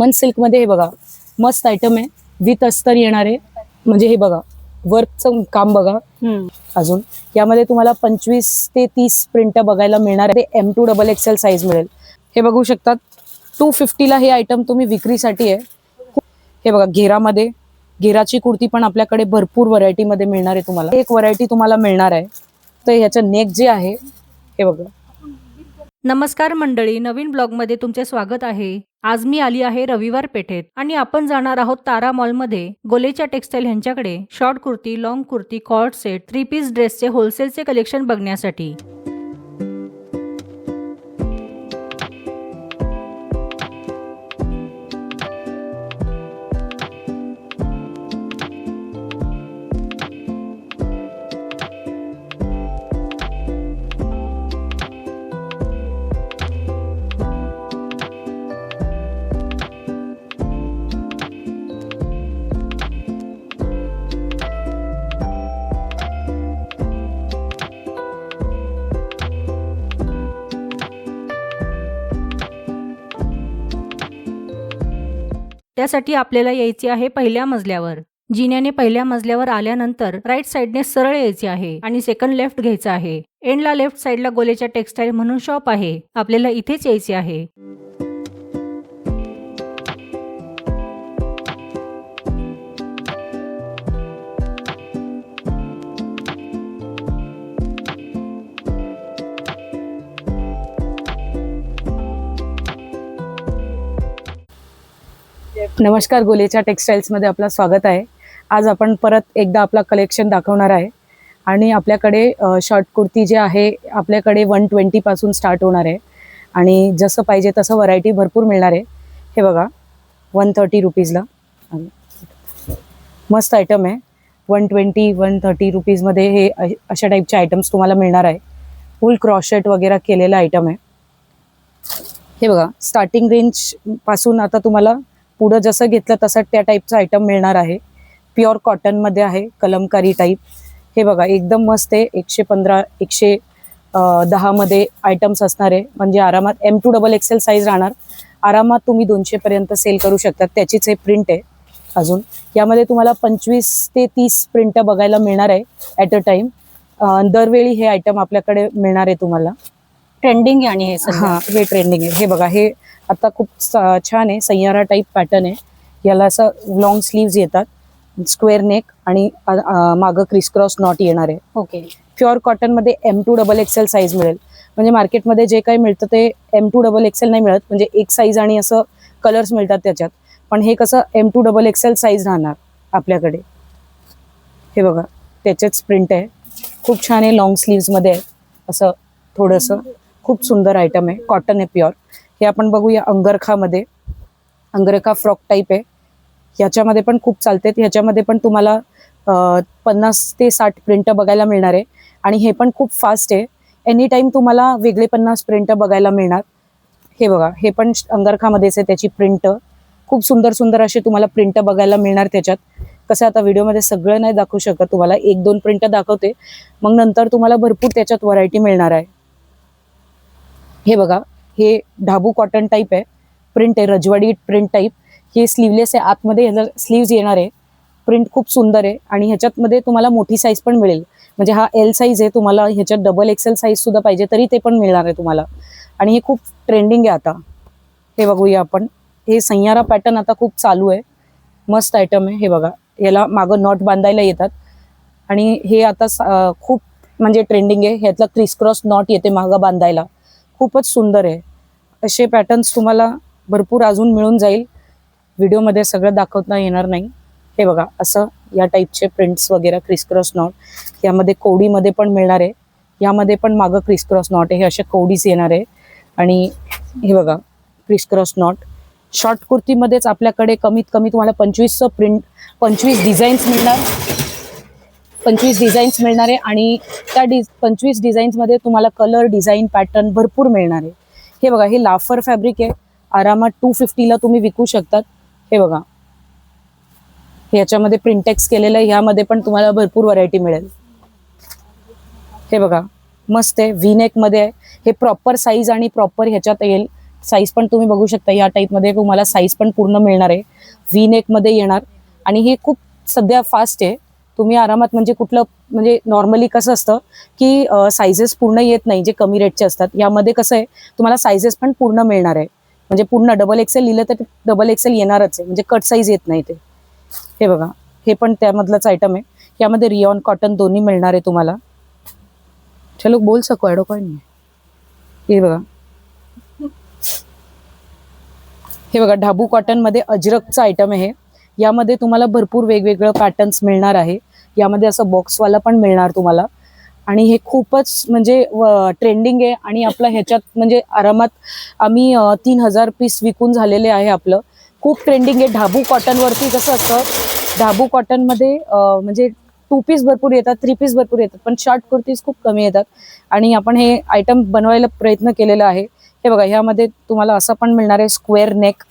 मन सिल्क मध्ये हे बघा मस्त आयटम आहे, विथ अस्तर येणार आहे. म्हणजे हे बघा वर्कचं काम बघा. अजून यामध्ये तुम्हाला 25 ते 30 प्रिंट बघायला मिळणार आहे. M2 XXL साईज मिळेल. हे बघू शकतात 250 ला हे आयटम तुम्ही विक्रीसाठी आहे. हे बघा घेरामध्ये, घेराची कुर्ती पण आपल्याकडे भरपूर व्हरायटी मध्ये मिळणार आहे. तुम्हाला एक व्हरायटी तुम्हाला मिळणार आहे. तर ह्याचं नेक जे आहे हे बघा. नमस्कार मंडळी, नवीन ब्लॉगमध्ये तुमचे स्वागत आहे. आज मी आली आहे रविवार पेठेत आणि आपण जाणार आहोत तारा मॉलमध्ये गोलेचा टेक्सटाईल यांच्याकडे short kurti, long kurti, cord set, 3 piece ड्रेसचे होलसेलचे कलेक्शन बघण्यासाठी. त्यासाठी आपल्याला यायचे आहे पहिल्या मजल्यावर. जिन्याने पहिल्या मजल्यावर आल्यानंतर राईट साइडने सरळ यायचे आहे आणि सेकंड लेफ्ट घ्यायचा आहे. एंडला लेफ्ट साइडला गोलेचा टेक्सटाईल म्हणून शॉप आहे. आपल्याला इथेच यायचे आहे. नमस्कार, गोलेच्या टेक्सटाईल्स मध्ये आपलं स्वागत आहे. आज आपण परत एकदा आपला कलेक्शन दाखवणार आहे आणि आपल्याकडे शॉर्ट कुर्ती जे आहे आपल्याकडे 120 पासून स्टार्ट होणार आहे आणि जसं पाहिजे तसं व्हरायटी भरपूर मिळणार आहे. हे बघा 130 रुपीजला मस्त आयटम आहे. 130 रुपीजमध्ये हे अशा टाईपचे आयटम्स तुम्हाला मिळणार आहे. फुल क्रॉशेट वगैरे केलेला आयटम आहे. हे बघा स्टार्टिंग रेंज पासून आता तुम्हाला पुढं जसं घेतलं तसं त्या टाईपचं आयटम मिळणार आहे. प्युअर कॉटनमध्ये आहे, कलमकारी टाईप. हे बघा एकदम मस्त आहे. 115 110 मध्ये आयटम्स असणार आहे. म्हणजे आरामात M2 XXL साईज राहणार. आरामात तुम्ही 200 पर्यंत सेल करू शकतात. त्याचीच हे प्रिंट आहे. अजून यामध्ये तुम्हाला 25 ते 30 प्रिंट बघायला मिळणार आहे ॲट अ टाइम. दरवेळी हे आयटम आपल्याकडे मिळणार आहे तुम्हाला. ट्रेंडिंग आणि हे हे ट्रेंडिंग आहे. हे बघा हे आता खूप छान आहे. सय्यारा टाईप पॅटर्न आहे. याला असं लॉंग स्लीव्ज येतात, स्क्वेअर नेक आणि मागं क्रिसक्रॉस नॉट येणार आहे. ओके. प्युअर कॉटन मध्ये M2 XXL साईज मिळेल. म्हणजे मार्केटमध्ये जे काही मिळतं ते M2 XXL नाही मिळत. म्हणजे एक साईज आणि असं कलर्स मिळतात त्याच्यात. पण हे कसं M2 XXL साईज राहणार आपल्याकडे. हे बघा त्याचेच प्रिंट आहे. खूप छान आहे. लॉंग स्लीव्ज मध्ये आहे. असं थोडंसं खूप सुंदर आयटम आहे. कॉटन आहे प्युअर. हे आपण बघूया अंगरखामध्ये. अंगरखा फ्रॉक टाईप आहे. ह्याच्यामध्ये पण खूप चालते. ह्याच्यामध्ये पण तुम्हाला 50 ते 60 प्रिंट बघायला मिळणार आहे आणि हे पण खूप फास्ट आहे. एनी टाइम तुम्हाला वेगळे 50 प्रिंट बघायला मिळणार. हे बघा हे पण अंगरखामध्येच आहे. त्याची प्रिंट खूप सुंदर सुंदर असे तुम्हाला प्रिंट बघायला मिळणार त्याच्यात. कसं आता व्हिडिओमध्ये सगळं नाही दाखवू शकत तुम्हाला. 1-2 प्रिंट दाखवते, मग नंतर तुम्हाला भरपूर त्याच्यात व्हरायटी मिळणार आहे. हे बघा हे ढाबू कॉटन टाईप आहे. प्रिंट आहे रजवाडी प्रिंट टाईप. हे स्लीवलेस आहे. आतमध्ये ह्याला स्लीव्ज येणार आहे. प्रिंट खूप सुंदर आहे आणि ह्याच्यातमध्ये तुम्हाला मोठी साईज पण मिळेल. म्हणजे हा L साईज आहे. तुम्हाला ह्याच्यात XXL साईज सुद्धा पाहिजे तरी ते पण मिळणार आहे तुम्हाला. आणि हे खूप ट्रेंडिंग आहे आता. हे बघूया आपण. हे सय्यारा पॅटर्न आता खूप चालू आहे. मस्त आयटम आहे. हे बघा याला मागं नॉट बांधायला येतात आणि हे आता खूप म्हणजे ट्रेंडिंग आहे. ह्यातला क्रिसक्रॉस नॉट येते मागं बांधायला. खूपच सुंदर आहे. असे पॅटर्न्स तुम्हाला भरपूर अजून मिळून जाईल. व्हिडिओमध्ये सगळं दाखवता येणार नाही. हे बघा असं या टाईपचे प्रिंट्स वगैरे क्रिसक्रॉस नॉट. यामध्ये कवडीमध्ये पण मिळणार आहे. यामध्ये पण मागं क्रिसक्रॉस नॉट आहे. हे असे कवडीच येणार आहे. आणि हे बघा क्रिसक्रॉस नॉट. शॉर्ट कुर्तीमध्येच आपल्याकडे कमीत कमी तुम्हाला 25 डिझाईन्स मिळणार. 25 डिझाईन्स मिळणार आहे आणि त्या 25 डिझाईन्समध्ये तुम्हाला कलर, डिझाईन, पॅटर्न भरपूर मिळणार आहे. हे बघा हे लाफर फॅब्रिक आहे. आरामात 250 ला तुम्ही विकू शकतात. हे बघा ह्याच्यामध्ये प्रिंटेक्स केलेलं आहे. ह्यामध्ये पण तुम्हाला भरपूर व्हरायटी मिळेल. हे बघा मस्त आहे. व्ही नेक मध्ये आहे. हे प्रॉपर साईज आणि प्रॉपर ह्याच्यात येईल. साईज पण तुम्ही बघू शकता, या टाईपमध्ये तुम्हाला साईज पण पूर्ण मिळणार आहे. व्ही नेकमध्ये येणार आणि हे खूप सध्या फास्ट आहे. तुम्ही आरामात म्हणजे कुठलं म्हणजे नॉर्मली कसं असतं की सायझेस पूर्ण येत नाही जे कमी रेटचे असतात. यामध्ये कसं आहे तुम्हाला सायझेस पण पूर्ण मिळणार आहे. म्हणजे पूर्ण डबल एक्सेल लिहिलं तर डबल एक्सेल येणारच आहे, म्हणजे कट साईज येत नाही ते. हे बघा, हे पण त्यामधलंच आयटम आहे. यामध्ये रियॉन कॉटन दोन्ही मिळणार आहे तुम्हाला. चलो बोल सको ॲडो काय नाही. हे बघा, हे बघा ढाबू कॉटनमध्ये अजरकचं आयटम आहे. यामध्ये तुम्हाला भरपूर वेगवेगळं पॅटर्न्स मिळणार आहे. यामध्ये असं बॉक्सवाला पण मिळणार तुम्हाला आणि हे खूपच म्हणजे ट्रेंडिंग आहे आणि आपलं ह्याच्यात म्हणजे आरामात आम्ही 3000 पीस विकून झालेले आहे. आपलं खूप ट्रेंडिंग आहे. ढाबू कॉटनवरती कसं असतं, ढाबू कॉटनमध्ये म्हणजे 2 पीस भरपूर येतात, 3 पीस भरपूर येतात, पण शॉर्ट कुर्तीज खूप कमी येतात आणि आपण हे आयटम बनवायला प्रयत्न केलेला आहे. हे बघा, ह्यामध्ये तुम्हाला असं पण मिळणार आहे स्क्वेअर नेक.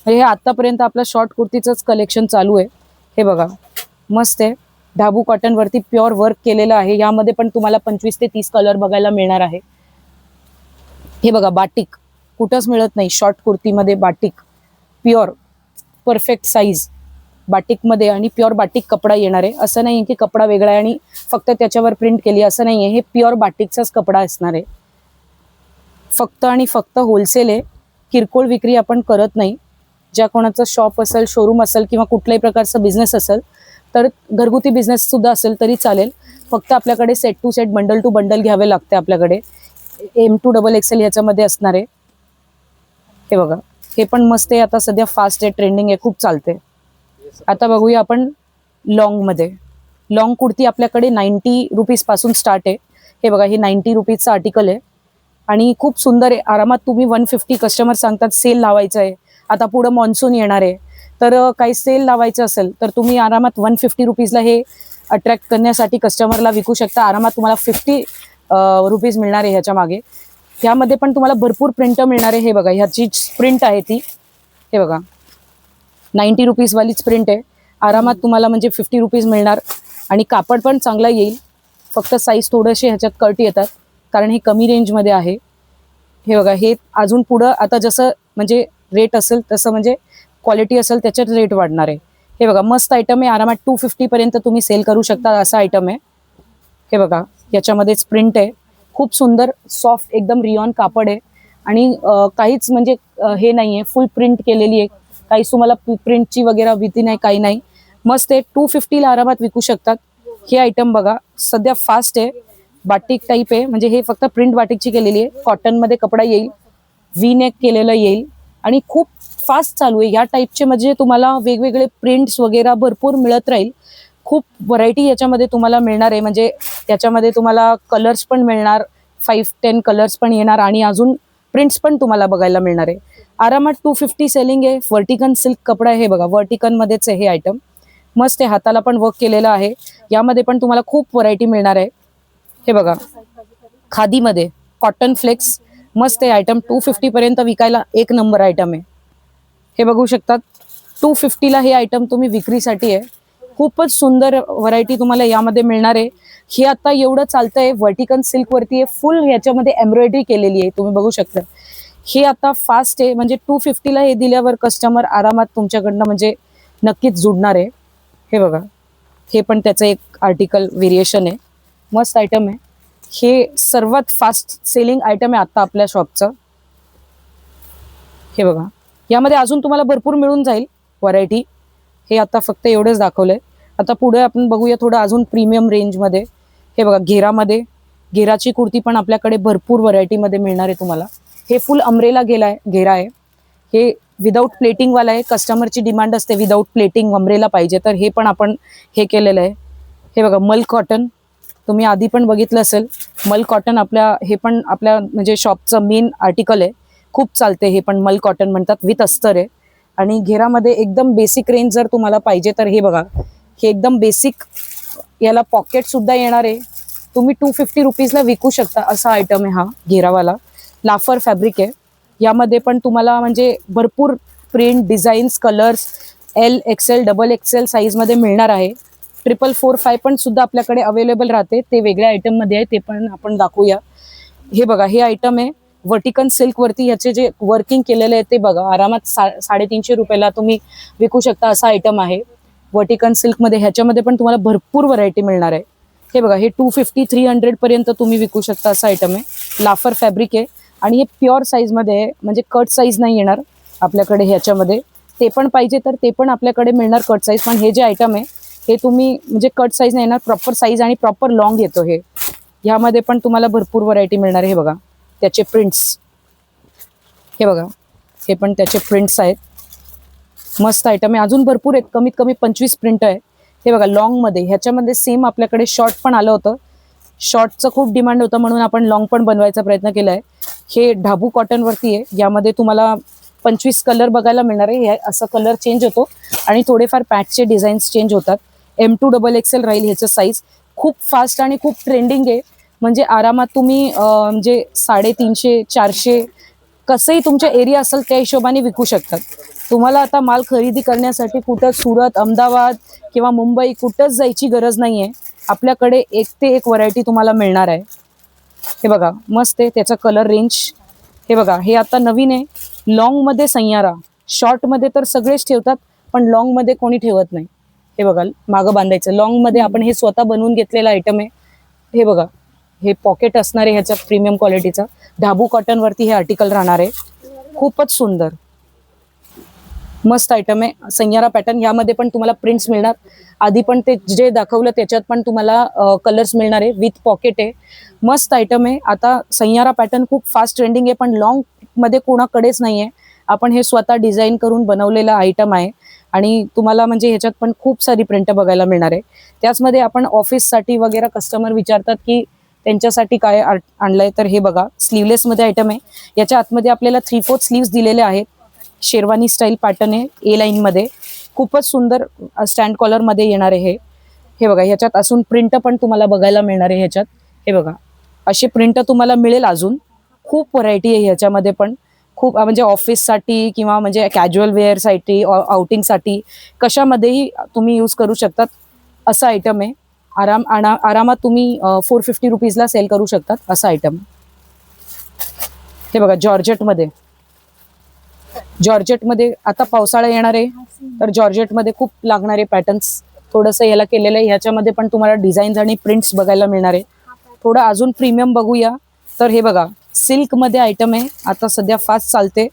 हे आतापर्यंत आपलं शॉर्ट कुर्तीचंच कलेक्शन चालू आहे. हे बघा, मस्त आहे. ढाबू कॉटन वरती प्युअर वर्क केलेलं आहे. यामध्ये पण तुम्हाला 25 ते 30 कलर बघायला मिळणार आहे. हे बघा, बाटिक कुठंच मिळत नाही शॉर्ट कुर्तीमध्ये. बाटिक प्युअर परफेक्ट साईज बाटिकमध्ये आणि प्युअर बाटिक कपडा येणार आहे. असं नाही की कपडा वेगळा आहे आणि फक्त त्याच्यावर प्रिंट केली, असं नाही आहे. हे प्युअर बाटिकचाच कपडा असणार आहे. फक्त आणि फक्त होलसेल आहे, किरकोळ विक्री आपण करत नाही. ज्या कोणाचं शॉप असेल, शोरूम असेल किंवा कुठल्याही प्रकारचा बिझनेस असेल, तर घरगुती बिझनेस सुद्धा असेल तरी चालेल. फक्त आपल्याकडे set to set, bundle to bundle घ्यावे लागते. आपल्याकडे M2 XL ह्याच्यामध्ये असणार आहे. हे बघा, हे पण मस्त आहे. आता सध्या फास्ट आहे, ट्रेंडिंग आहे, खूप चालते. आता बघूया आपण लॉंगमध्ये. लॉंग कुर्ती आपल्याकडे 90 रुपीज पासून स्टार्ट आहे. हे बघा, हे 90 रुपीजचं आर्टिकल आहे आणि खूप सुंदर आहे. आरामात तुम्ही 150, कस्टमर सांगतात सेल लावायचं आहे, आता पुढं मान्सून येणार आहे, तर काही सेल लावायचं असेल तर तुम्ही आरामात 150 रुपीजला हे अट्रॅक्ट करण्यासाठी कस्टमरला विकू शकता. आरामात तुम्हाला 50 रुपीज मिळणार आहे ह्याच्या मागे. ह्यामध्ये पण तुम्हाला भरपूर प्रिंट मिळणार आहे. हे बघा, ह्याची प्रिंट आहे ती. हे बघा, 90 रुपीजवालीच प्रिंट आहे. आरामात तुम्हाला म्हणजे 50 रुपीज मिळणार आणि कापड पण चांगला येईल. फक्त साईज थोडेसे ह्याच्यात कट येतात कारण हे कमी रेंजमध्ये आहे. हे बघा, हे अजून पुढं आता जसं म्हणजे रेट असेल तसं म्हणजे क्वालिटी असेल त्याच्यात रेट वाढणार आहे. हे बघा, मस्त आयटम आहे. आरामात 250 पर्यंत तुम्ही सेल करू शकता असा आयटम आहे. हे बघा, याच्यामध्येच प्रिंट आहे. खूप सुंदर सॉफ्ट एकदम रियॉन कापड आहे आणि काहीच म्हणजे हे नाही आहे, फुल प्रिंट केलेली आहे. काहीच तुम्हाला प्रिंटची वगैरे भीती नाही, काही नाही. मस्त आहे. 250ला आरामात विकू शकतात. हे आयटम बघा, सध्या फास्ट आहे. बाटिक टाईप आहे, म्हणजे हे फक्त प्रिंट बाटिकची केलेली आहे. कॉटनमध्ये कपडा येईल, व्ही नेक केलेलं येईल आणि खूप फास्ट चालू आहे. या टाईपचे म्हणजे तुम्हाला वेगवेगळे प्रिंट्स वगैरे भरपूर मिळत राहील. खूप व्हरायटी याच्यामध्ये तुम्हाला मिळणार आहे. म्हणजे त्याच्यामध्ये तुम्हाला कलर्स पण मिळणार, 5-10 कलर्स पण येणार आणि अजून प्रिंट्स पण तुम्हाला बघायला मिळणार आहे. आरामात 250 सेलिंग आहे. वर्टिकन सिल्क कपडा आहे. हे बघा, वर्टिकनमध्येच आहे हे आयटम. मस्त आहे. हाताला पण वर्क केलेलं आहे. यामध्ये पण तुम्हाला खूप व्हरायटी मिळणार आहे. हे बघा, खादीमध्ये कॉटन फ्लेक्स मस्त आहे आयटम. 250 पर्यंत विकायला एक नंबर आयटम आहे. हे बघू शकतात, 250ला हे आयटम तुम्ही विक्रीसाठी आहे. खूपच सुंदर व्हरायटी तुम्हाला यामध्ये मिळणार आहे. हे आता एवढं चालतंय, वर्टिकन सिल्क वरती आहे, फुल ह्याच्यामध्ये एम्ब्रॉयडरी केलेली आहे, तुम्ही बघू शकता. हे आता फास्ट आहे, म्हणजे 250ला हे दिल्यावर कस्टमर आरामात तुमच्याकडनं म्हणजे नक्कीच जुडणार आहे. हे बघा, हे पण त्याचं एक आर्टिकल व्हेरिएशन आहे. मस्त आयटम आहे. हे सर्वात फास्ट सेलिंग आयटम आहे आता आपल्या शॉपचं. हे बघा, यामध्ये अजून तुम्हाला भरपूर मिळून जाईल व्हरायटी. हे आता फक्त एवढंच दाखवलंय. आता पुढे आपण बघूया थोडं अजून प्रीमियम रेंजमध्ये. हे बघा, घेरामध्ये, घेराची कुर्ती पण आपल्याकडे भरपूर व्हरायटीमध्ये मिळणार आहे तुम्हाला. हे फुल अमरेला घेरा आहे. हे विदाऊट प्लेटिंगवाला आहे. कस्टमरची डिमांड असते विदाऊट प्लेटिंग अमरेला पाहिजे, तर हे पण आपण हे केलेलं आहे. हे बघा, मल कॉटन तुम्ही आधी पण बघितलं असेल. मल कॉटन हे पण आपल्या म्हणजे शॉपचं मेन आर्टिकल आहे. खूप चालते. हे पण मल कॉटन म्हणतात, विथ अस्तर आहे. आणि घेरामध्ये एकदम बेसिक रेंज जर तुम्हाला पाहिजे तर हे बघा, हे एकदम बेसिक, याला पॉकेट सुद्धा येणार आहे. तुम्ही 250 रुपीजला विकू शकता असा आयटम आहे हा घेरावाला. लाफर फॅब्रिक आहे. यामध्ये पण तुम्हाला म्हणजे भरपूर print, designs, colours L, XL, XXL साईजमध्ये मिळणार आहे. 4445 पण सुद्धा आपल्याकडे अवेलेबल राहते. ते वेगळ्या आयटममध्ये आहे, ते पण आपण दाखवूया. हे बघा, हे आयटम आहे वर्टिकन सिल्क वरती ह्याचे जे वर्किंग केलेले आहे ते बघा, आरामात 350 रुपयाला तुम्ही विकू शकता असा आयटम आहे. वर्टिकन सिल्क मध्ये ह्याच्यामध्ये पण तुम्हाला भरपूर व्हरायटी मिळणार आहे. हे बघा, हे 250-300 पर्यंत तुम्ही विकू शकता असं आयटम आहे. लाफर फॅब्रिक आहे आणि हे प्युअर साईज मध्ये आहे, म्हणजे कट साईज नाही येणार आपल्याकडे ह्याच्यामध्ये. ते पण पाहिजे तर ते पण आपल्याकडे मिळणार कट साईज, पण हे जे आयटम आहे हे तुम्ही म्हणजे कट साईज नाही येणार, प्रॉपर साईज आणि प्रॉपर लॉंग येतो. हे ह्यामध्ये पण तुम्हाला भरपूर व्हरायटी मिळणार आहे. हे बघा त्याचे प्रिंट्स, हे बघा हे पण त्याचे प्रिंट्स आहेत. मस्त आयटम आहे, अजून भरपूर आहेत, कमीत कमी 25 प्रिंट आहे. हे बघा लॉंग मध्ये, ह्याच्यामध्ये सेम आपल्याकडे शॉर्ट पण आलं होतं. शॉर्टचं खूप डिमांड होतं म्हणून आपण लॉंग पण बनवायचा प्रयत्न केला आहे. हे ढाबू कॉटन वरती आहे, यामध्ये तुम्हाला 25 कलर बघायला मिळणार आहे. असं कलर चेंज होतो आणि थोडेफार पॅचचे डिझाईन्स चेंज होतात. M2XXL राहील ह्याचं साईज. खूप फास्ट आणि खूप ट्रेंडिंग आहे, म्हणजे आरामात तुम्ही म्हणजे 350-400 कसंही तुमच्या एरिया असेल त्या हिशोबाने विकू शकतात. तुम्हाला आता माल खरेदी करण्यासाठी कुठं सुरत, अहमदाबाद किंवा मुंबई कुठंच जायची गरज नाहीये. आपल्याकडे 1 ते 1 व्हरायटी तुम्हाला मिळणार आहे. हे बघा मस्त आहे त्याचा कलर रेंज. हे बघा हे आता नवीन आहे, लॉंग मध्ये सैयारा. शॉर्ट मध्ये तर सगळेच ठेवतात, पण लॉंग मध्ये कोणी ठेवत नाही. हे बघा मागं बांधायचं, लॉंग मध्ये आपण हे स्वतः बनवून घेतलेला आयटम आहे. हे बघा हे पॉकेट असणार आहे ह्याचा प्रीमियम क्वालिटीचा. ढाबू कॉटन वरती हे आर्टिकल राहणार आहे. खूपच सुंदर मस्त आयटम आहे. सैयारा पॅटर्न, यामध्ये पण तुम्हाला प्रिंट्स मिळणार. आधी पण ते जे दाखवलं त्याच्यात पण तुम्हाला कलर्स मिळणार आहे. विथ पॉकेट आहे, मस्त आयटम आहे. आता सैयारा पॅटर्न खूप फास्ट ट्रेंडिंग आहे, पण लॉंग मध्ये कोणाकडेच नाहीये. आपण हे स्वतः डिझाईन करून बनवलेला आयटम आहे आणि तुम्हाला म्हणजे ह्याच्यात पण खूप सारी प्रिंट बघायला मिळणार आहे. त्याचमध्ये आपण ऑफिससाठी वगैरे कस्टमर विचारतात की त्यांच्यासाठी काय आणलंय, तर हे बघा स्लीवलेस मध्ये आयटम आहे. याच्या आतमध्ये आपल्याला 3/4 स्लीव्स दिलेले आहेत. शेरवानी स्टाईल पॅटर्न आहे, ए लाईन मध्ये. खूपच सुंदर स्टँड कॉलर मध्ये येणार आहे. हे बघा ह्याच्यात असून प्रिंट पण तुम्हाला बघायला मिळणार आहे ह्याच्यात. हे बघा अशी प्रिंट तुम्हाला मिळेल. अजून खूप व्हरायटी आहे ह्याच्यामध्ये पण, खूप म्हणजे ऑफिससाठी किंवा म्हणजे कॅज्युअल वेअरसाठी, आउटिंगसाठी कशामध्येही तुम्ही यूज करू शकतात असं आयटम आहे. आरामात तुम्ही 450 रुपीजला सेल करू शकतात असं आयटम. हे बघा जॉर्जेटमध्ये, जॉर्जेटमध्ये आता पावसाळा येणार आहे तर जॉर्जेटमध्ये खूप लागणारे पॅटर्न्स थोडंसं याला केलेलं आहे. ह्याच्यामध्ये पण तुम्हाला डिझाईन्स आणि प्रिंट्स बघायला मिळणार आहे. थोडं अजून प्रीमियम बघूया तर हे बघा सिल्क मध्ये आयटम आहे. आता सध्या फास्ट चालते,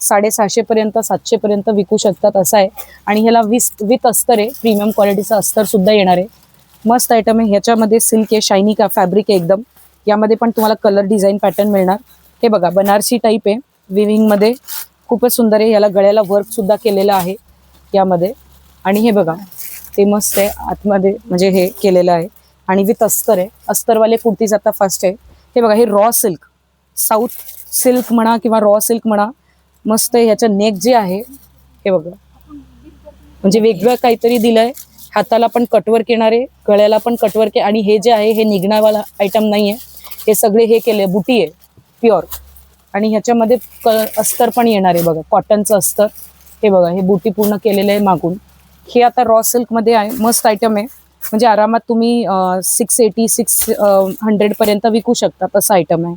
650 पर्यंत 700 पर्यंत विकू शकतात असं आहे. आणि ह्याला विथ अस्तर आहे, प्रीमियम क्वालिटीचं अस्तर सुद्धा येणार आहे. मस्त आयटम आहे. ह्याच्यामध्ये सिल्क आहे, शायनी का फॅब्रिक आहे एकदम. यामध्ये पण तुम्हाला कलर डिझाईन पॅटर्न मिळणार. हे बघा बनारसी टाईप आहे, विविंग मध्ये खूपच सुंदर आहे. याला गळ्याला वर्क सुद्धा केलेलं आहे यामध्ये. आणि हे बघा ते मस्त आहे, आतमध्ये म्हणजे हे केलेलं आहे आणि विथ अस्तर आहे. अस्तरवाले कुर्तीज आता फास्ट आहे. हे बघा हे रॉ सिल्क, साऊथ सिल्क म्हणा किंवा रॉ सिल्क म्हणा, मस्त आहे. ह्याचं नेक जे आहे हे बघा म्हणजे वेगळं काहीतरी दिलंय. हाताला पण कटवर्क येणार आहे, गळ्याला पण कटवर्क आहे. आणि हे जे आहे हे निघणावाला आयटम नाही आहे, हे सगळे हे केले बुटी आहे प्युअर. आणि ह्याच्यामध्ये अस्तर पण येणार आहे बघा, कॉटनचं अस्तर. हे बघा हे बुटी पूर्ण केलेलं आहे मागून. हे आता रॉ सिल्क मध्ये आहे, मस्त आयटम आहे. म्हणजे आरामात तुम्ही 680-600 पर्यंत विकू शकता असं आयटम आहे.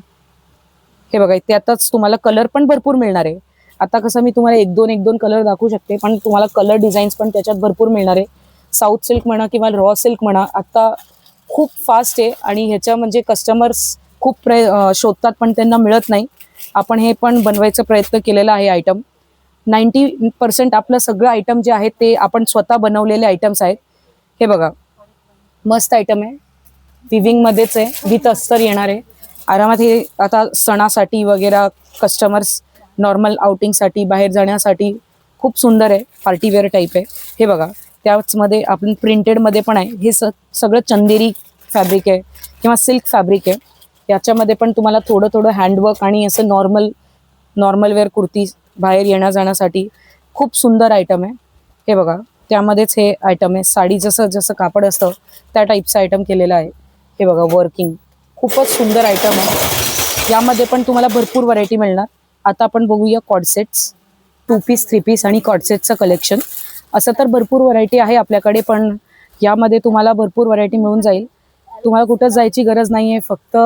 हे बघा त्यातच तुम्हाला कलर पण भरपूर मिळणार आहे. आता कसं मी तुम्हाला एक दोन कलर दाखवू शकते, पण तुम्हाला कलर डिझाईन्स पण त्याच्यात भरपूर मिळणार आहे. साऊथ सिल्क म्हणा किंवा रॉ सिल्क म्हणा, आता खूप फास्ट आहे आणि ह्याच्या म्हणजे कस्टमर्स खूप शोधतात पण त्यांना मिळत नाही. आपण हे पण बनवायचा प्रयत्न केलेला आहे आयटम. 90% आपलं सगळं आयटम जे आहे ते आपण स्वतः बनवलेले आयटम्स आहेत. हे बघा मस्त आयटम आहे, विविंग मध्येच आहे, विथ अस्तर येणार आहे. आरामात हे आता सणासाठी वगैरे कस्टमर्स नॉर्मल आउटिंगसाठी बाहेर जाण्यासाठी खूप सुंदर आहे, पार्टी वेअर टाईप आहे. हे बघा त्याचमध्ये आपण प्रिंटेडमध्ये पण आहे. हे सगळं चंदेरी फॅब्रिक आहे किंवा सिल्क फॅब्रिक आहे. याच्यामध्ये पण तुम्हाला थोडं थोडं हँडवर्क आणि असं नॉर्मल वेअर कुर्ती बाहेर येण्या जाण्यासाठी खूप सुंदर आयटम आहे. हे बघा त्यामध्येच हे आयटम आहे, साडी जसं कापड असतं त्या टाईपचं आयटम केलेलं आहे. हे बघा वर्किंग, खूपच सुंदर आयटम आहे. यामध्ये पण तुम्हाला भरपूर व्हरायटी मिळणार. आता आपण बघूया कॉर्डसेट्स, 2 पीस 3 पीस आणि कॉर्डसेटचं कलेक्शन. असं तर भरपूर व्हरायटी आहे आपल्याकडे, पण यामध्ये तुम्हाला भरपूर व्हरायटी मिळून जाईल. तुम्हाला कुठं जायची गरज नाहीये, फक्त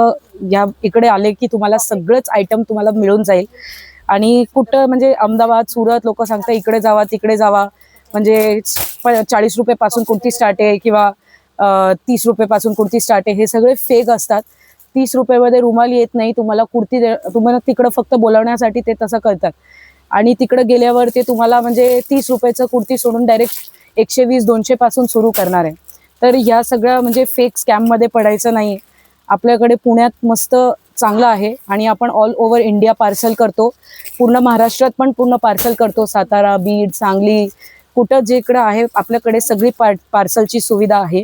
या इकडे आले की तुम्हाला सगळंच आयटम तुम्हाला मिळून जाईल. आणि कुठं म्हणजे अहमदाबाद, सुरत लोक सांगतात इकडे जावा तिकडे जावा, म्हणजे 40 रुपये पासून कुर्ती स्टार्ट आहे किंवा 30 रुपये पासून कुर्ती स्टार्ट आहे, हे सगळे फेक असतात. 30 रुपयामध्ये रुमाल येत नाही तुम्हाला, कुर्ती तुम्हाला तिकडं फक्त बोलवण्यासाठी ते तसं करतात. आणि तिकडे गेल्यावर ते तुम्हाला म्हणजे 30 रुपयाचं कुर्ती सोडून डायरेक्ट 120-200 पासून सुरू करणार आहे. तर ह्या सगळ्या म्हणजे फेक स्कॅममध्ये पडायचं नाही. आपल्याकडे पुण्यात मस्त चांगलं आहे आणि आपण ऑल ओव्हर इंडिया पार्सल करतो. पूर्ण महाराष्ट्रात पण पूर्ण पार्सल करतो. सातारा, बीड, सांगली, कुठं जिकडं आहे आपल्याकडे सगळी पार्सलची सुविधा आहे.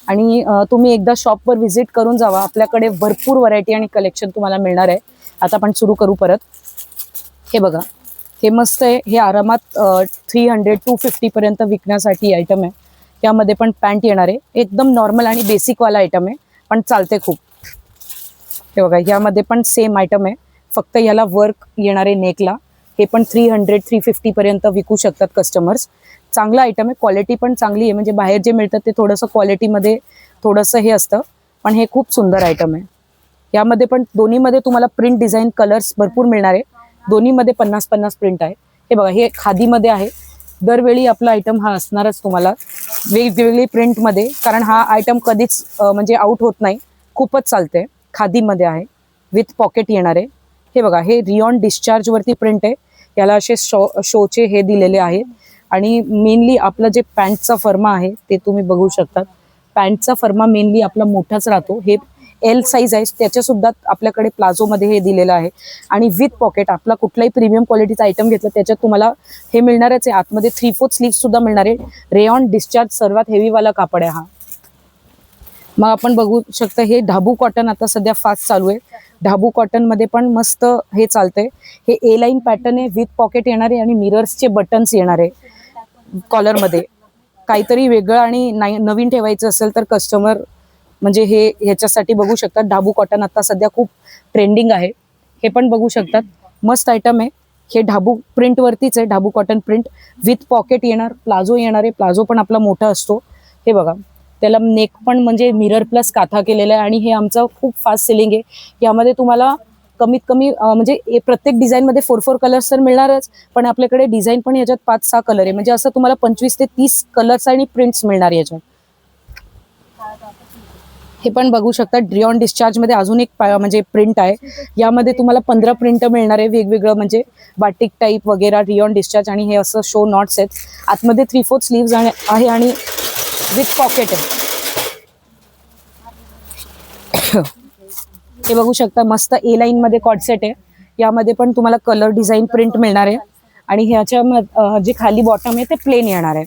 आणि तुम्ही एकदा शॉपवर व्हिजिट करून जावा. आपल्याकडे भरपूर व्हरायटी आणि कलेक्शन तुम्हाला मिळणार आहे. आता आपण सुरू करू परत. हे बघा, हे मस्त आहे. हे आरामात 300-250 पर्यंत विकण्यासाठी आयटम आहे. यामध्ये पण पॅन्ट येणार आहे. एकदम नॉर्मल आणि बेसिकवाला आयटम आहे, पण चालते खूप. हे बघा, यामध्ये पण सेम आयटम आहे, फक्त याला वर्क येणार आहे नेकला. हे पण 300-350 पर्यंत विकू शकतात कस्टमर्स. चांगला आयटम आहे, क्वालिटी पण चांगली आहे. म्हणजे बाहेर जे मिळतं ते थोडंसं क्वालिटीमध्ये थोडंसं हे असतं, पण हे खूप सुंदर आयटम आहे. यामध्ये पण दोन्हीमध्ये तुम्हाला प्रिंट, डिझाईन, कलर्स भरपूर मिळणार आहे. दोन्हीमध्ये 50-50 प्रिंट आहे. हे बघा, हे खादीमध्ये आहे. दरवेळी आपला आयटम हा असणारच तुम्हाला वेगवेगळी प्रिंटमध्ये, कारण हा आयटम कधीच म्हणजे आउट होत नाही, खूपच चालते. खादीमध्ये आहे, विथ पॉकेट येणार आहे. हे बघा, हे रिऑन डिस्चार्ज वरती प्रिंट आहे. याला असे शोचे हे दिलेले आहेत. आणि मेनली आपलं जे पॅन्टचा फर्मा आहे ते तुम्ही बघू शकतात. पॅन्टचा फर्मा मेनली आपला मोठाच राहतो. हे एल साईज आहे, त्याच्या सुद्धा आपल्याकडे प्लाझोमध्ये हे दिलेलं आहे. आणि विथ पॉकेट, आपला कुठलाही प्रीमियम क्वालिटीचा आयटम घेतला त्याच्यात तुम्हाला हे मिळणारच आहे. आतमध्ये 3/4 स्लीव्ह सुद्धा मिळणार आहे. रेऑन डिस्चार्ज सर्वात हेवीवाला कापड आहे हा. मग आपण बघू शकता, हे ढाबू कॉटन आता सध्या फास्ट चालू आहे. ढाबू कॉटन मध्ये पण मस्त हे चालतंय. हे ए लाईन पॅटर्न आहे, विथ पॉकेट येणार आहे आणि मिरर्सचे बटन्स येणार आहे कॉलरमध्ये. काहीतरी वेगळं आणि नवीन ठेवायचं असेल तर कस्टमर म्हणजे हे ह्याच्यासाठी बघू शकतात. ढाबू कॉटन आता सध्या खूप ट्रेंडिंग आहे. हे पण बघू शकतात, मस्त आयटम आहे. हे ढाबू प्रिंट वरतीच आहे, ढाबू कॉटन प्रिंट विथ पॉकेट येणार. प्लाझो येणार आहे, प्लाझो पण आपला मोठा असतो. हे बघा, त्याला नेक पण म्हणजे मिरर प्लस काथा केलेला आहे. आणि हे आमचं खूप फास्ट सेलिंग आहे. यामध्ये तुम्हाला कमीत कमी म्हणजे प्रत्येक डिझाईनमध्ये 4-4 कलर्स तर मिळणारच, पण आपल्याकडे डिझाईन पण याच्यात 5-6 कलर आहे. म्हणजे असं तुम्हाला 25 ते 30 कलर्स आणि प्रिंट्स मिळणार याच्यात. हे पण बघू शकता, रिऑन डिस्चार्ज मध्ये अजून एक म्हणजे प्रिंट आहे. यामध्ये तुम्हाला 15 प्रिंट मिळणार आहे वेगवेगळं, म्हणजे बाटिक टाईप वगैरे. रिऑन डिस्चार्ज आणि हे असं शो नॉट्स आहेत. आतमध्ये 3/4 स्लीव्ज आहे आणि विथ पॉकेट आहे. हे बघू शकता, मस्त ए लाईन मध्ये कॉर्डसेट आहे. यामध्ये पण तुम्हाला कलर, डिझाईन, प्रिंट मिळणार आहे. आणि ह्याच्या जे खाली बॉटम आहे ते प्लेन येणार आहे.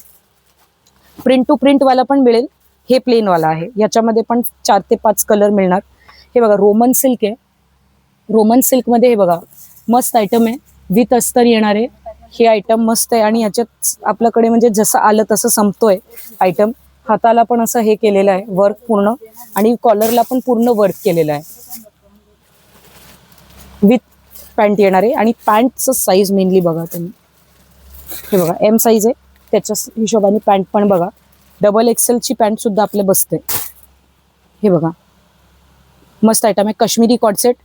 प्रिंट टू प्रिंट वाला पण मिळेल. हे प्लेन वाला आहे. याच्यामध्ये पण 4 ते 5 कलर मिळणार. हे बघा, रोमन सिल्क आहे. रोमन सिल्क मध्ये हे बघा, मस्त आयटम आहे, विथ अस्तर येणार आहे. हे आयटम मस्त आहे. आणि याच्यात आपल्याकडे म्हणजे जसं आलं तसं संपतोय आयटम. हाताला पण असं हे केलेलं आहे वर्क पूर्ण, आणि कॉलरला पण पूर्ण वर्क केलेलं आहे. विथ पॅन्ट येणार आहे. आणि पॅन्टचं साईज मेनली बघा तुम्ही. हे बघा, एम साईज आहे, त्याच्या हिशोबाने पॅन्ट पण बघा. डबल एक्सेलची पॅन्ट सुद्धा आपले बसते. हे बघा, मस्त आयटम आहे. काश्मीरी कॉर्डसेट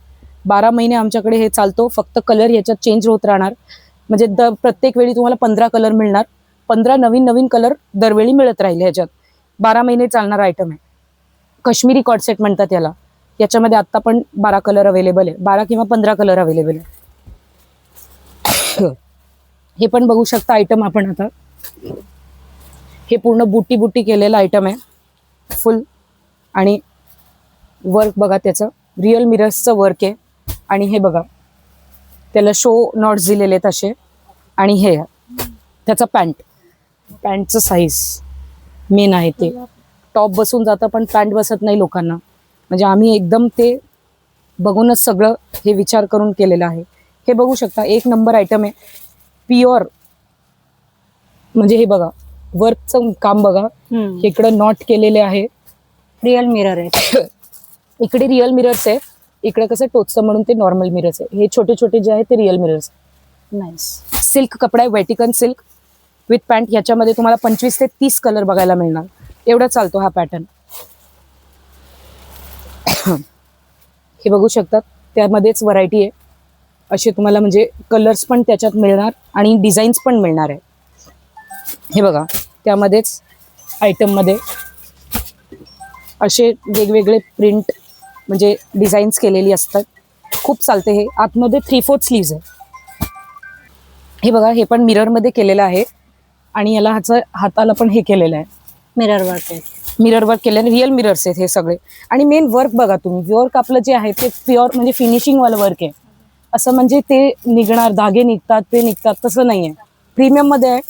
12 महिने आमच्याकडे हे चालतो. फक्त कलर याच्यात चेंज होत राहणार. म्हणजे प्रत्येक वेळी तुम्हाला 15 कलर मिळणार. 15 नवीन कलर दरवेळी मिळत राहील. ह्याच्यात 12 महिने चालणार आयटम आहे. काश्मीरी कॉर्डसेट म्हणतात याला. याच्यामध्ये आता पण 12 कलर अवेलेबल आहे. 12 किंवा 15 कलर अवेलेबल आहे. हे पण बघू शकता आयटम आपण आता. हे पूर्ण बुटी केलेलं आयटम आहे फुल. आणि वर्क बघा, त्याचं रिअल मिरर्सचं वर्क आहे. आणि हे बघा, त्याला शो नॉट्स दिलेले आहेत असे. आणि हे त्याचा पॅन्टचं साईज मेन आहे. ते टॉप बसून जातं पण पॅन्ट बसत नाही लोकांना. म्हणजे आम्ही एकदम ते बघूनच सगळं हे विचार करून केलेलं आहे. हे बघू शकता, एक नंबर आयटम आहे. प्युअर म्हणजे हे बघा, वर्कचं काम बघा. इकडं नॉट केलेले आहे. रिअल मिरर आहे. इकडे रिअल मिरर्स आहे. इकडे कसं टोचतं म्हणून ते नॉर्मल मिरर्स आहे. हे छोटे छोटे जे आहेत ते रिअल मिरर्स. नाईस. सिल्क कपडा आहे, वेटिकन सिल्क विथ पॅन्ट. याच्यामध्ये तुम्हाला 25 ते 30 कलर बघायला मिळणार. एवढा चालतो हा पॅटर्न. हे बघू शकतात, त्यामध्येच व्हरायटी आहे. असे तुम्हाला म्हणजे कलर्स पण त्याच्यात मिळणार आणि डिझाईन्स पण मिळणार आहे. हे बघा, त्यामध्येच आयटममध्ये असे वेगवेगळे प्रिंट म्हणजे डिझाईन्स केलेली असतात. खूप चालते हे. आतमध्ये 3/4 स्लीव्ज आहे. हे बघा, हे पण मिररमध्ये केलेलं आहे आणि याला हाताला पण हे केलेलं आहे, मिरर वर्क आहे. मिरर वर्क केलेलं, रिअल मिरर्स आहेत हे सगळे. आणि मेन वर्क बघा तुम्ही, वर्क आपलं जे आहे ते प्युअर म्हणजे फिनिशिंग वाला वर्क आहे. असं म्हणजे ते निघणार, धागे निघतात ते निघतात तसं नाही आहे. प्रीमियममध्ये आहे.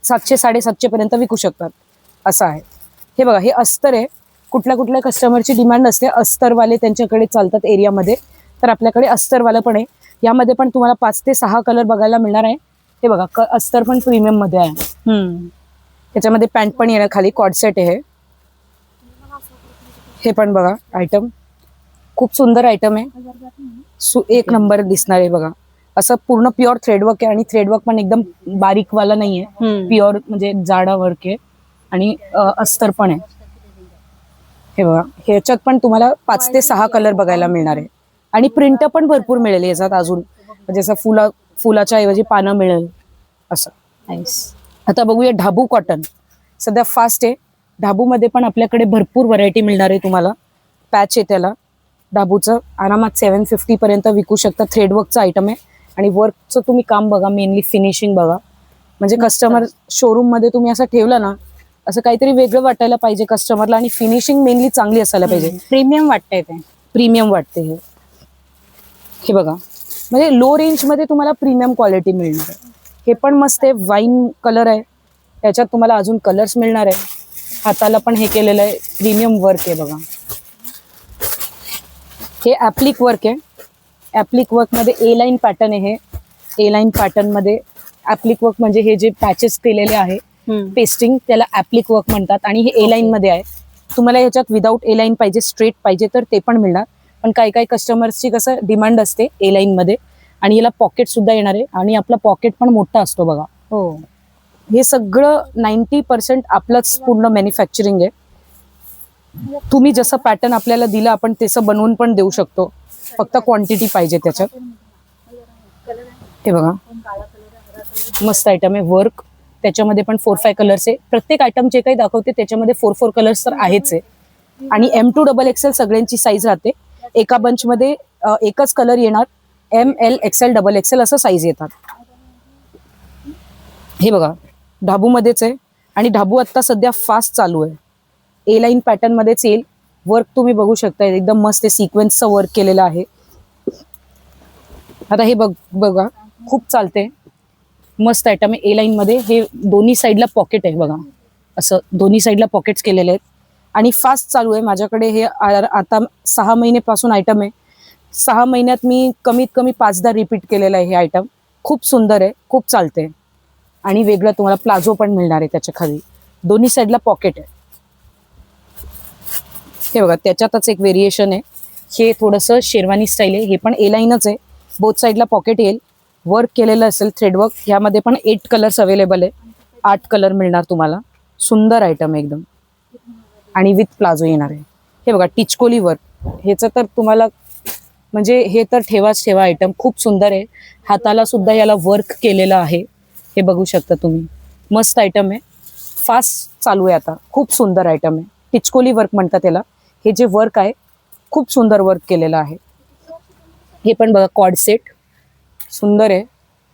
700-750 पर्यंत विकू शकतात असं आहे. हे बघा, हे अस्तर आहे. कुठल्या कुठल्या कस्टमरची डिमांड असते अस्तरवाले, त्यांच्याकडे चालतात एरियामध्ये, तर आपल्याकडे अस्तरवाला पण आहे. यामध्ये पण तुम्हाला 5 ते 6 कलर बघायला मिळणार आहे. हे बघा, अस्तर पण प्रीमियम मध्ये आहे. त्याच्यामध्ये पॅन्ट पण येणार, खाली कॉर्ड सेट आहे. हे पण बघा आयटम, खूप सुंदर आयटम आहे. एक नंबर दिसणार आहे बघा. असं पूर्ण प्युअर थ्रेडवर्क आहे आणि थ्रेडवर्क पण एकदम बारीक वाला नाहीये, प्युअर म्हणजे जाडा वर्क आहे आणि अस्तर पण आहे. हे बघा, ह्याच्यात पण तुम्हाला 5 ते 6 कलर बघायला मिळणार आहे आणि प्रिंट पण भरपूर मिळेल याच्यात अजून, म्हणजे असं फुलाच्या ऐवजी पानं मिळेल असं. आता बघूया ढाबू कॉटन. सध्या फास्ट आहे. ढाबूमध्ये पण आपल्याकडे भरपूर व्हरायटी मिळणार आहे तुम्हाला. पॅच आहे त्याला ढाबूचं, आरामात 750 पर्यंत विकू शकता. थ्रेडवर्कचं आयटम आहे आणि वर्कचं तुम्ही काम बघा, मेनली फिनिशिंग बघा. म्हणजे कस्टमर शोरूम मध्ये तुम्ही असं ठेवलं ना, असं काहीतरी वेगळं वाटायला पाहिजे कस्टमरला आणि फिनिशिंग मेनली चांगली असायला पाहिजे. प्रीमियम वाटतंय ते, प्रीमियम वाटते हे. हे बघा, म्हणजे लो रेंज मध्ये तुम्हाला प्रीमियम क्वालिटी मिळणार आहे. हे पण मस्त आहे, वाईन कलर आहे. त्याच्यात तुम्हाला अजून कलर्स मिळणार आहे. हाताला पण हे केलेलं आहे, प्रीमियम वर्क आहे बघा. हे ऍप्लिक वर्क आहे. ऍप्लिक वर्क मध्ये ए लाईन पॅटर्न आहे. हे ए लाईन पॅटर्न मध्ये ऍप्लिक वर्क म्हणजे हे जे पॅचेस केलेले आहे पेस्टिंग, त्याला ऍप्लिक वर्क म्हणतात आणि हे ए लाईन मध्ये आहे. तुम्हाला याच्यात विदाऊट ए लाईन पाहिजे, स्ट्रेट पाहिजे तर ते पण मिळणार. पण काही काही कस्टमर्सची कसं डिमांड असते ए लाईन मध्ये, आणि याला पॉकेट सुद्धा येणार आहे आणि आपला पॉकेट पण मोठा असतो बघा. हो, हे सगळं 90% आपलंच पूर्ण मॅन्युफॅक्चरिंग आहे. तुम्ही जसं पॅटर्न आपल्याला दिलं आपण तसं बनवून पण देऊ शकतो, फक्त क्वांटिटी पाहिजे त्याच्यात. हे बघा, मस्त आयटम आहे. वर्क त्याच्यामध्ये पण 4-5 कलर्स आहे. प्रत्येक आयटम जे काही दाखवते त्याच्यामध्ये 4-4 कलर्स तर आहेच आहे. आणि M2 XXL सगळ्यांची साईज राहते. एका बंचमध्ये एकच कलर येणार. ML XL XXL असं साईज येतात. हे बघा, ढाबूमध्येच आहे आणि ढाबू आता सध्या फास्ट चालू आहे. ए लाईन पॅटर्न मध्येच येईल. वर्क तुम्ही बघू शकता, एकदम मस्त आहे, सिक्वेन्सचं वर्क केलेलं आहे. आता हे बघा, खूप चालते, मस्त आयटम आहे. ए लाईन मध्ये हे दोन्ही साईडला पॉकेट आहे बघा, असं दोन्ही साईडला पॉकेट्स केलेले आहेत आणि फास्ट चालू आहे. माझ्याकडे हे आता 6 महिन्यापासून आयटम आहे. 6 महिन्यात मी कमीत कमी 5दा रिपीट केलेलं आहे हे आयटम. खूप सुंदर आहे, खूप चालते आणि वेगळं तुम्हाला प्लाझो पण मिळणार आहे. त्याच्या खाली दोन्ही साईडला पॉकेट आहे. हे बघा, त्याच्यातच एक व्हेरिएशन आहे. हे थोडंसं शेरवानी स्टाईल आहे. हे पण ए लाईनच आहे. बोथ साईडला पॉकेट येईल. वर्क केलेलं असेल थ्रेडवर्क. ह्यामध्ये पण 8 कलर्स अवेलेबल आहे. 8 कलर मिळणार तुम्हाला. सुंदर आयटम एकदम आणि विथ प्लाझो येणार आहे. हे बघा, टिचकोली वर्क. ह्याचं तर तुम्हाला म्हणजे हे तर ठेवाच ठेवा आयटम. खूप सुंदर आहे. हाताला सुद्धा याला वर्क केलेलं आहे. हे बघू शकता तुम्ही. मस्त आयटम आहे. फास्ट चालू आहे आता. खूप सुंदर आयटम आहे. टिचकोली वर्क म्हणतात त्याला. हे जे वर्क आहे खूप सुंदर वर्क केलेलं आहे. हे पण बघा, कॉर्ड सेट सुंदर आहे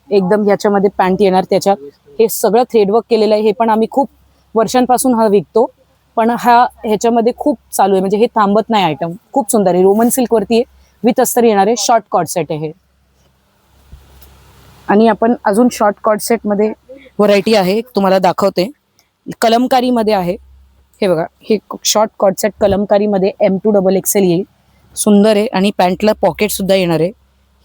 एकदम. ह्याच्यामध्ये पॅन्ट येणार त्याच्यात. हे सगळं थ्रेडवर्क केलेलं आहे. हे पण आम्ही खूप वर्षांपासून हा विकतो, पण ह्याच्यामध्ये खूप चालू आहे, म्हणजे हे थांबत नाही आयटम. खूप सुंदर आहे. रोमन सिल्क वरती आहे, विथ अस्तर येणार आहे. शॉर्ट कॉर्ड सेट आहे हे. आणि आपण अजून शॉर्ट कॉर्ड सेट मध्ये व्हरायटी आहे, तुम्हाला दाखवते. कलमकारी मध्ये आहे. हे बघा, हे शॉर्ट कॉर्ड सेट कलमकारी मध्ये M2 XXL येईल. सुंदर आहे आणि पॅन्टला पॉकेट सुद्धा येणार आहे.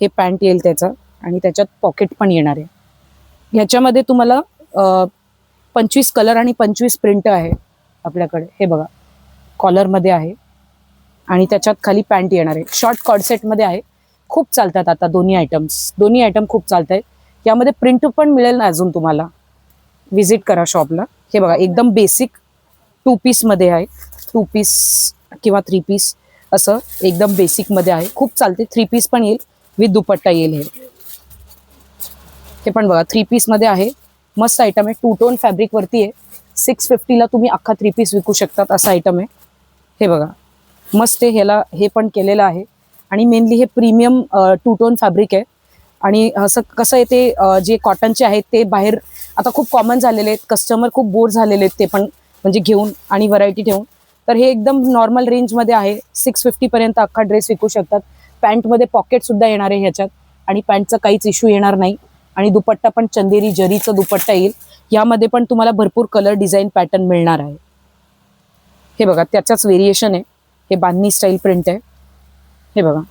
हे पॅन्ट येईल त्याचा आणि त्याच्यात पॉकेट पण येणार आहे. ह्याच्यामध्ये तुम्हाला 25 कलर आणि 25 प्रिंट आहे आपल्याकडे. हे बघा, कॉलरमध्ये आहे आणि त्याच्यात खाली पॅन्ट येणार आहे. शॉर्ट कॉर्ड सेटमध्ये आहे. खूप चालतात आता दोन्ही आयटम खूप चालत आहेत. यामध्ये प्रिंट पण मिळेल ना अजून तुम्हाला. व्हिजिट करा शॉपला. हे बघा, एकदम बेसिक 2 पीस मध्ये आहे. 2 पीस किंवा 3 पीस असं एकदम बेसिक मध्ये आहे, खूप चालते. 3 पीस पण येईल, विथ दुपट्टा येईल. हे पण बघा 3 पीस मध्ये आहे, मस्त आयटम आहे. 2 टोन फॅब्रिक वरती आहे. 650 ला तुम्ही अख्खा 3 पीस विकू शकतात असा आयटम आहे. हे बघा मस्त आहे. ह्याला हे पण केलेलं आहे आणि मेनली हे प्रीमियम 2 टोन फॅब्रिक आहे. आणि असं कसं आहे ते जे कॉटनचे आहेत ते बाहेर आता खूप कॉमन झालेले आहेत, कस्टमर खूप बोर झालेले आहेत ते पण म्हणजे घेऊन आणि व्हरायटी ठेवून. तर हे एकदम नॉर्मल रेंजमध्ये आहे. 650 पर्यंत अख्खा ड्रेस विकू शकतात. पॅन्टमध्ये पॉकेट सुद्धा येणार आहे ह्याच्यात आणि पॅन्टचा काहीच इश्यू येणार नाही. आणि दुपट्टा पण चंदेरी जरीचा दुपट्टा येईल. यामध्ये पण तुम्हाला भरपूर कलर डिझाईन पॅटर्न मिळणार आहे. हे बघा त्याच्याच व्हेरिएशन आहे. हे बांधणी स्टाईल प्रिंट आहे. हे बघा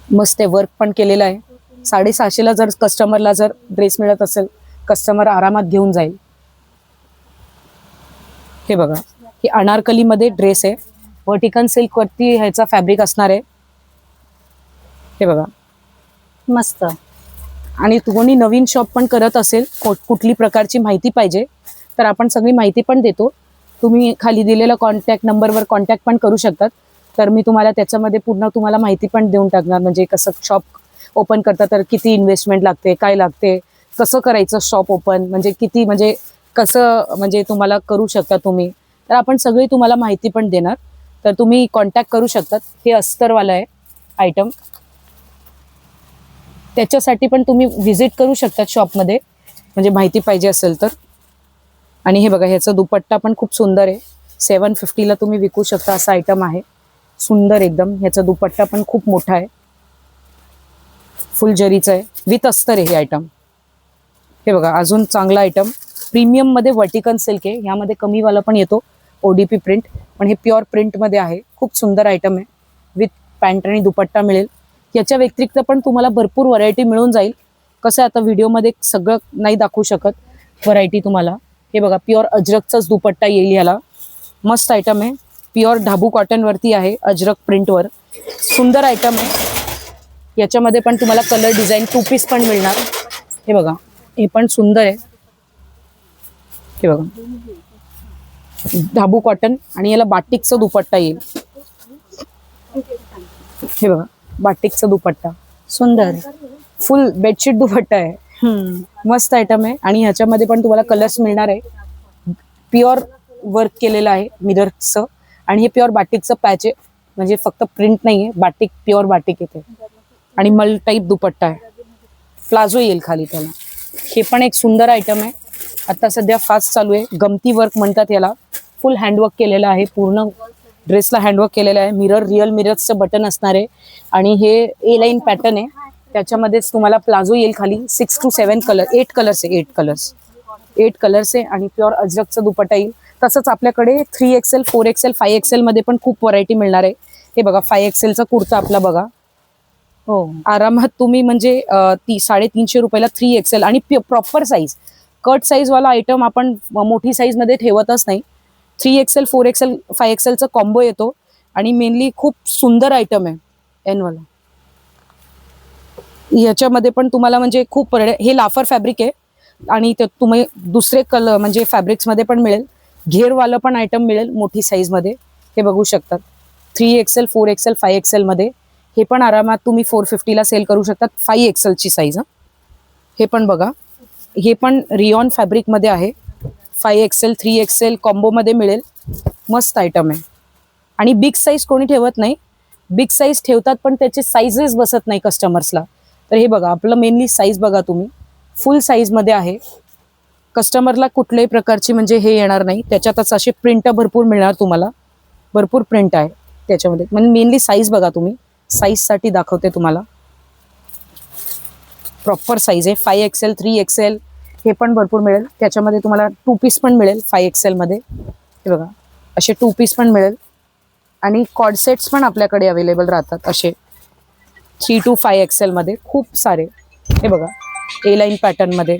मस्त आहे, वर्क पण केलेलं आहे. 650 ला जर कस्टमरला जर ड्रेस मिळत असेल, कस्टमर आरामात घेऊन जाईल. हे बघा हे अनारकली मध्ये ड्रेस आहे. वर्टिकल सिल्क वरती ह्याचा फॅब्रिक असणार आहे. हे बघा मस्त. आणि कोणी नवीन शॉप पण करत असेल, कुठली प्रकारची माहिती पाहिजे तर आपण सगळी माहिती पण देतो. तुम्ही खाली दिलेल्या कॉन्टॅक्ट नंबरवर कॉन्टॅक्ट पण करू शकतात. तर मी तुम्हाला त्याच्यामध्ये पूर्ण तुम्हाला माहिती पण देऊन टाकणार. म्हणजे कसं शॉप ओपन करता तर किती इन्व्हेस्टमेंट लागते, काय लागते, कसं करायचं शॉप ओपन, म्हणजे किती म्हणजे कसं म्हणजे तुम्हाला करू शकता तुम्ही. तर आपण सगळी तुम्हाला माहिती पण देणार. तर तुम्ही कॉन्टॅक्ट करू शकतात. हे अस्तरवाला आहे आयटम, त्याच्यासाठी पण तुम्ही व्हिजिट करू शकतात शॉपमध्ये म्हणजे माहिती पाहिजे असेल तर. आणि हे बघा ह्याचा दुपट्टा पण खूप सुंदर आहे. 750 ला तुम्ही विकू शकता असा आयटम आहे. सुंदर एकदम. ह्याचा दुपट्टा पण खूप मोठा आहे, फुल जरीचा आहे, विथ अस्तर आहे हे आयटम. हे बघा अजून चांगला आयटम प्रीमियम मध्ये वर्टिकल सिल्क आहे. ह्यामध्ये कमीवाला पण येतो ओडीपी प्रिंट, पण हे प्युअर प्रिंट मध्ये आहे. खूप सुंदर आयटम आहे. विथ पॅन्ट आणि दुपट्टा मिळेल. याच्या व्यतिरिक्त पण तुम्हाला भरपूर व्हरायटी मिळून जाईल. कसं आता व्हिडिओमध्ये सगळं नाही दाखवू शकत व्हरायटी तुम्हाला. हे बघा प्युअर अजरकचाच दुपट्टा येईल ह्याला. मस्त आयटम आहे. प्युअर ढाबू कॉटन वरती आहे, अजरक प्रिंटवर. सुंदर आयटम आहे. याच्यामध्ये पण तुम्हाला कलर डिझाईन 2 पीस पण मिळणार. हे बघा हे पण सुंदर आहे. हे बघा ढाबू कॉटन आणि याला बाटिकचा दुपट्टा येईल. हे बघा बाटिकचा दुपट्टा सुंदर. फुल बेडशीट दुपट्टा आहे. मस्त आयटम आहे. आणि ह्याच्यामध्ये पण तुम्हाला कलर्स मिळणार आहे. प्युअर वर्क केलेलं आहे मिररचं. आणि हे प्युअर बाटिकचं पॅच आहे, म्हणजे फक्त प्रिंट नाहीये, बाटिक प्युअर बाटिक येते. आणि मल टाईप दुपट्टा आहे, प्लाझो येईल खाली त्याला. हे पण एक सुंदर आयटम आहे. आता सध्या फास्ट चालू आहे. गमती वर्क म्हणतात याला. फुल हँडवर्क केलेलं आहे, पूर्ण ड्रेसला हँडवर्क केलेलं आहे. मिरर रिअल मिररचं बटन असणार आहे. आणि हे ए लाईन पॅटर्न आहे. त्याच्यामध्येच तुम्हाला प्लाझो येईल खाली. 6 to 7 कलर, 8 कलर्स आहे. 8 कलर्स आहे. आणि प्युअर अजरकचा दुपट्टा येईल. तसंच आपल्याकडे 3XL, 4XL, 5XL मध्ये पण खूप व्हरायटी मिळणार आहे. हे बघा 5XLचा कुर्ता आपला बघा. हो आरामात तुम्ही म्हणजे 350 रुपयाला 3XL आणि प्रॉपर साईज, कट साईज वाला आयटम आपण मोठी साईज मध्ये ठेवतच नाही. 3XL, 4XL, 5XLचा कॉम्बो येतो. आणि मेनली खूप सुंदर आयटम आहे एनवाला. याच्यामध्ये पण तुम्हाला म्हणजे खूप हे लाफर फॅब्रिक आहे. आणि ते तुम्ही दुसरे कलर म्हणजे फॅब्रिक्स मध्ये पण मिळेल. घेरवालं पण आयटम मिळेल मोठी साईज मध्ये. हे बघू शकतात 3XL, 4XL, 5XL मध्ये. हे पण आरामात तुम्ही 450 ला सेल करू शकतात. 5XL ची साईज. हे पण बघा, हे पण रियॉन फॅब्रिक मध्ये आहे. 5XL, 3XL कॉम्बो मध्ये मिळेल. मस्त आयटम आहे. आणि बिग साईज कोणी ठेवत नाही. बिग साईज ठेवतात पण त्याचे साईजेस बसत नाही कस्टमर्सला. तर हे बघा आपलं मेनली साईज बघा तुम्ही, फुल साईज मध्ये आहे. कस्टमरला कुठल्याही प्रकारची म्हणजे हे येणार नाही. त्याच्यातच असे प्रिंट भरपूर मिळणार तुम्हाला. भरपूर प्रिंट आहे त्याच्यामध्ये. म्हणजे मेनली साईज बघा तुम्ही, साईज साठी दाखवते तुम्हाला. प्रॉपर साईज आहे. 5XL, 3XL हे पण भरपूर मिळेल. त्याच्यामध्ये तुम्हाला 2 पीस पण मिळेल 5XL मध्ये. हे बघा असे 2 पीस पण मिळेल. आणि कॉर्ड सेट्स पण आपल्याकडे अवेलेबल राहतात असे 3 to 5XL मध्ये खूप सारे. हे बघा ए लाईन पॅटर्न मध्ये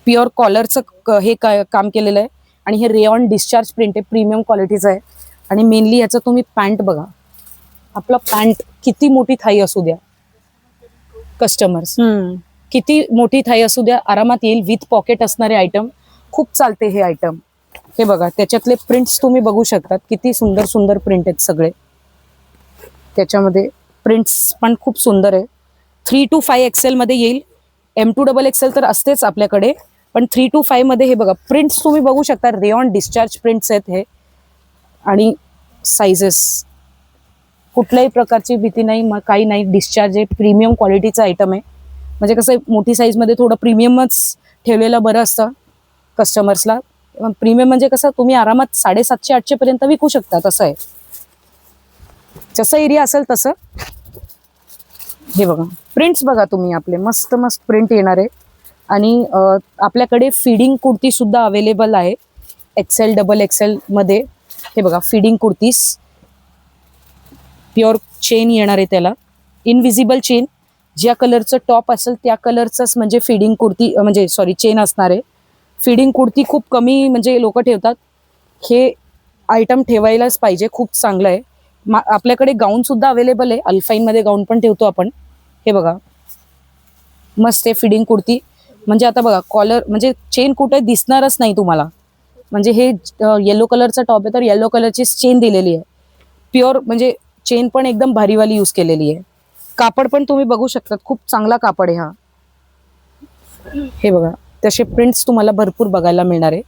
प्युअर कॉलरचं हे काम केलेलं आहे. आणि हे रेयॉन डिस्चार्ज प्रिंट आहे, प्रीमियम क्वालिटीचं आहे. आणि मेनली याचं तुम्ही पॅन्ट बघा. आपला पॅन्ट किती मोठी थाई असू द्या, कस्टमर्स किती मोठी थाई असू द्या आरामात येईल. विथ पॉकेट असणारे आयटम खूप चालते हे आयटम. हे बघा, त्याच्यातले प्रिंट्स तुम्ही बघू शकतात, किती सुंदर सुंदर प्रिंट आहेत सगळे. त्याच्यामध्ये प्रिंट्स पण खूप सुंदर आहे. 3 to 5 XL मध्ये येईल. M2 XL तर असतेच आपल्याकडे, पण 3 to 5 मध्ये हे बघा प्रिंट्स तुम्ही बघू शकता. रेऑन डिस्चार्ज प्रिंट्स आहेत हे. आणि साइजेस कुठल्याही प्रकारची भीती नाही, काही नाही. डिस्चार्ज आहे, प्रीमियम क्वालिटीचा आयटम आहे. म्हणजे कसं आहे, मोठी साईजमध्ये थोडं प्रीमियमच ठेवलेलं बरं असतं कस्टमर्सला. प्रीमियम म्हणजे कसं, तुम्ही आरामात 750-800 पर्यंत विकू शकता. तसं आहे, जसं एरिया असेल तसं. हे बघा प्रिंट्स बघा तुम्ही, आपले मस्त मस्त प्रिंट येणार आहे. आणि आपल्याकडे फिडिंग कुर्ती सुद्धा अवेलेबल आहे XL, XXL मध्ये. हे बघा फिडिंग कुर्तीज, प्युअर चेन येणार आहे त्याला, इनविजिबल चेन. ज्या कलरचं टॉप असेल त्या कलरचंच म्हणजे फिडिंग कुर्ती, म्हणजे सॉरी चेन असणार आहे. फिडिंग कुर्ती खूप कमी म्हणजे लोक ठेवतात. हे आयटम ठेवायलाच पाहिजे, खूप चांगलं आहे. आपल्याकडे गाऊन सुद्धा अवेलेबल आहे. अल्फाईनमध्ये गाऊन पण ठेवतो आपण. हे बघा मस्त आहे फिडिंग कुर्ती. म्हणजे आता बघा कॉलर म्हणजे चेन कुठे दिसणारच नाही तुम्हाला. म्हणजे हे येलो कलरचा टॉप आहे तर येलो कलरची चेन दिलेली आहे. प्युअर म्हणजे चेन पण एकदम भारीवाली यूज केलेली आहे. कापड पण तुम्ही बघू शकता, खूप चांगला कापड आहे हा. हे बघा तसे प्रिंट्स तुम्हाला भरपूर बघायला मिळणार आहे.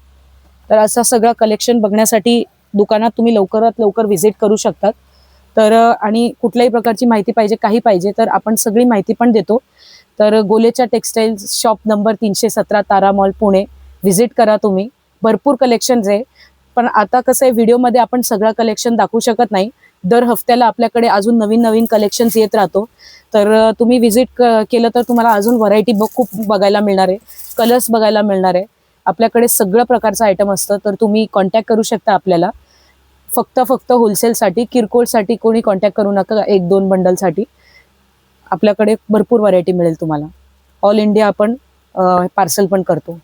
तर असं सगळं कलेक्शन बघण्यासाठी दुकानात तुम्ही लवकरात लवकर व्हिजिट करू शकतात. तर आणि कुठल्याही प्रकारची माहिती पाहिजे, काही पाहिजे तर आपण सगळी माहिती पण देतो. तर गोलेच्या टेक्सटाईल्स शॉप नंबर 317 तारा मॉल पुणे व्हिजिट करा तुम्ही. भरपूर कलेक्शन्स आहे. पण आता कसं आहे, व्हिडिओमध्ये आपण सगळं कलेक्शन दाखवू शकत नाही. दर हफ्त्याला आपल्याकडे अजून नवीन नवीन कलेक्शन्स येत राहतो. तर तुम्ही व्हिजिट केलं तर तुम्हाला अजून व्हरायटी खूप बघायला मिळणार आहे, कलर्स बघायला मिळणार आहे. आपल्याकडे सगळं प्रकारचं आयटम असतं. तर तुम्ही कॉन्टॅक्ट करू शकता आपल्याला. फक्त होलसेलसाठी, किरकोळसाठी कोणी कॉन्टॅक्ट करू नका. 1-2 बंडलसाठी आपल्याकडे भरपूर व्हरायटी मिळेल तुम्हाला. ऑल इंडिया आपण पार्सल पण करतो.